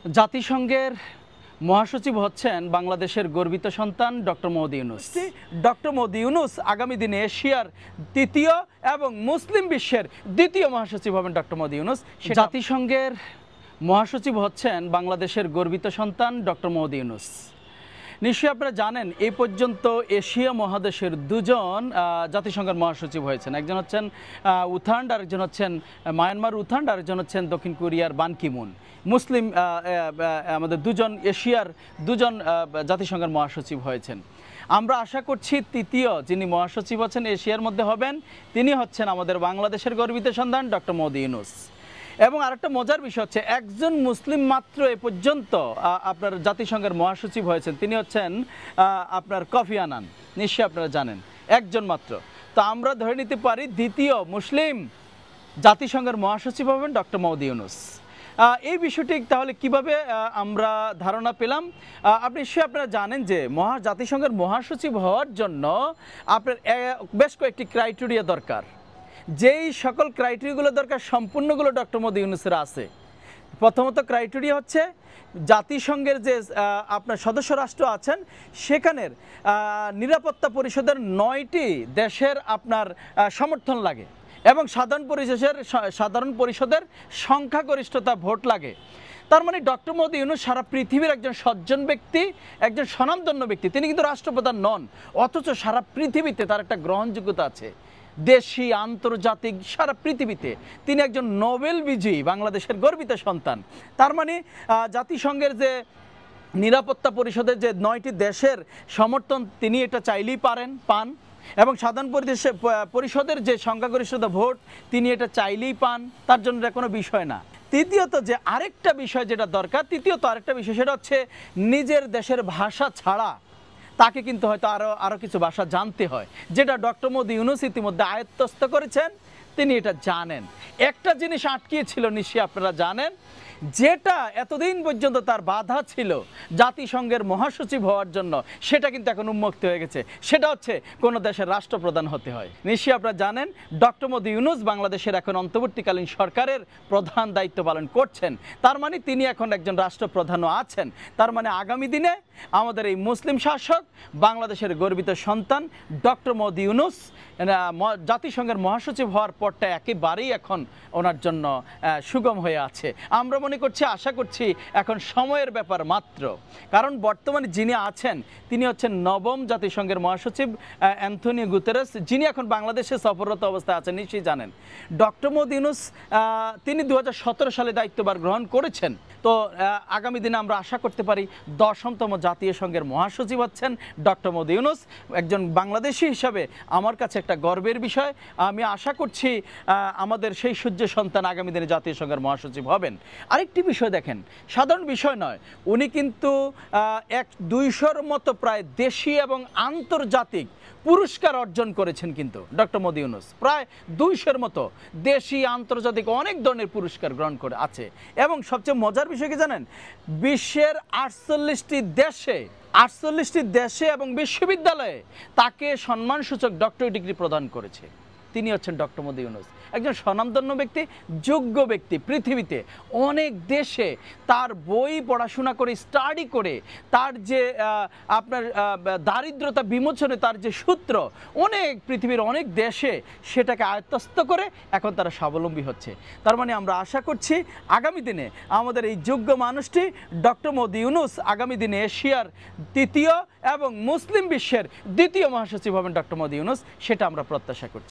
জাতিসংঘের মহাসচিব হচ্ছেন বাংলাদেশের গর্বিত সন্তান ডক্টর মোহাম্মদ ইউনূস। ডক্টর মোহাম্মদ ইউনূস আগামী দিনে এশিয়ার তৃতীয় এবং মুসলিম বিশ্বের দ্বিতীয় মহাসচিব হবেন ডক্টর মোহাম্মদ ইউনূস। জাতিসংঘের মহাসচিব হচ্ছেন বাংলাদেশের গর্বিত সন্তান ডক্টর মোহাম্মদ ইউনূস। নিশ্চয়ই আপনারা জানেন এই পর্যন্ত এশিয়া মহাদেশের দুজন জাতিসংঘের মহাসচিব হয়েছেন। একজন হচ্ছেন উথান্ড, আরেকজন হচ্ছেন মায়ানমার উথান্ড, আরেকজন হচ্ছেন দক্ষিণ কোরিয়ার বান কি মুন। মুসলিম আমাদের এশিয়ার দুজন জাতিসংঘের মহাসচিব হয়েছেন। আমরা আশা করছি তৃতীয় যিনি মহাসচিব হচ্ছেন এশিয়ার মধ্যে হবেন তিনি হচ্ছেন আমাদের বাংলাদেশের গর্বিত সন্তান ডক্টর মোহাম্মদ ইউনূস। এবং আরেকটা মজার বিষয় হচ্ছে একজন মুসলিম মাত্র এ পর্যন্ত আপনার জাতিসংঘের মহাসচিব হয়েছেন, তিনি হচ্ছেন আপনার কফি আনান। নিশ্চয়ই আপনারা জানেন, একজন মাত্র। তো আমরা ধরে নিতে পারি দ্বিতীয় মুসলিম জাতিসংঘের মহাসচিব হবেন ডক্টর মোহাম্মদ ইউনূস। এই বিষয়টি তাহলে কিভাবে আমরা ধারণা পেলাম? নিশ্চয়ই আপনারা জানেন যে জাতিসংঘের মহাসচিব হওয়ার জন্য আপনার বেশ কয়েকটি ক্রাইটেরিয়া দরকার। যেই সকল ক্রাইটেরিয়াগুলো দরকার সম্পূর্ণগুলো ডক্টর মোহাম্মদ ইউনূসের আছে। প্রথমত ক্রাইটেরিয়া হচ্ছে জাতিসংঘের যে আপনার সদস্য রাষ্ট্র আছেন সেখানের নিরাপত্তা পরিষদের 9টি দেশের আপনার সমর্থন লাগে এবং সাধারণ পরিষদের সংখ্যাগরিষ্ঠতা ভোট লাগে। তার মানে ডক্টর মোহাম্মদ ইউনূস সারা পৃথিবীর একজন সজ্জন ব্যক্তি, একজন স্বনামধন্য ব্যক্তি। তিনি কিন্তু রাষ্ট্রপ্রধান নন, অথচ সারা পৃথিবীতে তার একটা গ্রহণযোগ্যতা আছে। দেশি আন্তর্জাতিক সারা পৃথিবীতে তিনি একজন নোবেল বিজয়ী বাংলাদেশের গর্বিত সন্তান। তার মানে জাতিসংঘের যে নিরাপত্তা পরিষদের যে 9টি দেশের সমর্থন তিনি এটা চাইলেই পান এবং সাধারণ পরিষদের যে সংখ্যাগরিষ্ঠতা ভোট তিনি এটা চাইলেই পান, তার জন্য এটা কোনো বিষয় না। তৃতীয়ত আরেকটা বিষয় যেটা দরকার, সেটা হচ্ছে নিজের দেশের ভাষা ছাড়া তাকে কিন্তু হয়তো আরও কিছু ভাষা জানতে হয়, যেটা ডক্টর মোহাম্মদ ইউনূস ইতিমধ্যে আয়ত্তস্থ করেছেন, তিনি এটা জানেন। একটা জিনিস আটকিয়েছিল নিশ্চয়ই আপনারা জানেন, যেটা এতদিন পর্যন্ত তার বাধা ছিল জাতিসংঘের মহাসচিব হওয়ার জন্য, সেটা কিন্তু এখন উন্মুক্ত হয়ে গেছে। সেটা হচ্ছে কোনো দেশের রাষ্ট্রপ্রধান হতে হয়। নিশ্চয়ই আপনারা জানেন ডক্টর মোহাম্মদ ইউনূস বাংলাদেশের এখন অন্তর্বর্তীকালীন সরকারের প্রধান দায়িত্ব পালন করছেন। তার মানে তিনি এখন একজন রাষ্ট্রপ্রধানও আছেন। তার মানে আগামী দিনে আমাদের এই মুসলিম শাসক বাংলাদেশের গর্বিত সন্তান ডক্টর মোহাম্মদ ইউনূস জাতিসংঘের মহাসচিব হওয়ার পরটা একেবারেই এখন ওনার জন্য সুগম হয়ে আছে। আমরা আশা করছি এখন সময়ের ব্যাপার মাত্র। কারণ বর্তমানে যিনি আছেন তিনি হচ্ছেন নবম জাতিসংঘের মহাসচিব অ্যান্থনিও গুতেরেস, যিনি এখন বাংলাদেশে সফররত অবস্থায় আছেন। নিশ্চয়ই জানেন ডক্টর মোহাম্মদ ইউনূস তিনি 2017 সালে দায়িত্বভার গ্রহণ করেছেন। তো আগামী দিনে আমরা আশা করতে পারি 10তম জাতীয় সংঘের মহাসচিব হচ্ছেন ডক্টর মোহাম্মদ ইউনূস। একজন বাংলাদেশি হিসাবে আমার কাছে একটা গর্বের বিষয়। আমি আশা করছি আমাদের সেই সূর্য সন্তান আগামী দিনে জাতীয় সংঘের মহাসচিব হবেন। আরেকটি বিষয় দেখেন, সাধারণ বিষয় নয়, উনি কিন্তু 200-র মতো প্রায় দেশি এবং আন্তর্জাতিক পুরস্কার অর্জন করেছেন। কিন্তু ডক্টর মোহাম্মদ ইউনূস প্রায় 200-র মতো দেশি আন্তর্জাতিক অনেক ধরনের পুরস্কার গ্রহণ করে আছে। এবং সবচেয়ে মজার বিষয় কি জানেন, বিশ্বের 48টি দেশে এবং বিশ্ববিদ্যালয়ে তাকে সম্মানসূচক ডক্টরেট ডিগ্রি প্রদান করেছে। তিনি হচ্ছেন ডক্টর মোহাম্মদ ইউনূস, একজন স্বনামধন্য ব্যক্তি, যোগ্য ব্যক্তি। পৃথিবীতে অনেক দেশে তার বই পড়াশোনা করে, স্টাডি করে, তার যে আপনার দারিদ্রতা বিমোচনে তার যে সূত্র, পৃথিবীর অনেক দেশে সেটাকে আয়ত্তস্থ করে এখন তারা স্বাবলম্বী হচ্ছে। তার মানে আমরা আশা করছি আগামী দিনে আমাদের এই যোগ্য মানুষটি ডক্টর মোহাম্মদ ইউনূস আগামী দিনে এশিয়ার তৃতীয় এবং মুসলিম বিশ্বের দ্বিতীয় মহাসচিব হবেন ডক্টর মোহাম্মদ ইউনূস, সেটা আমরা প্রত্যাশা করছি।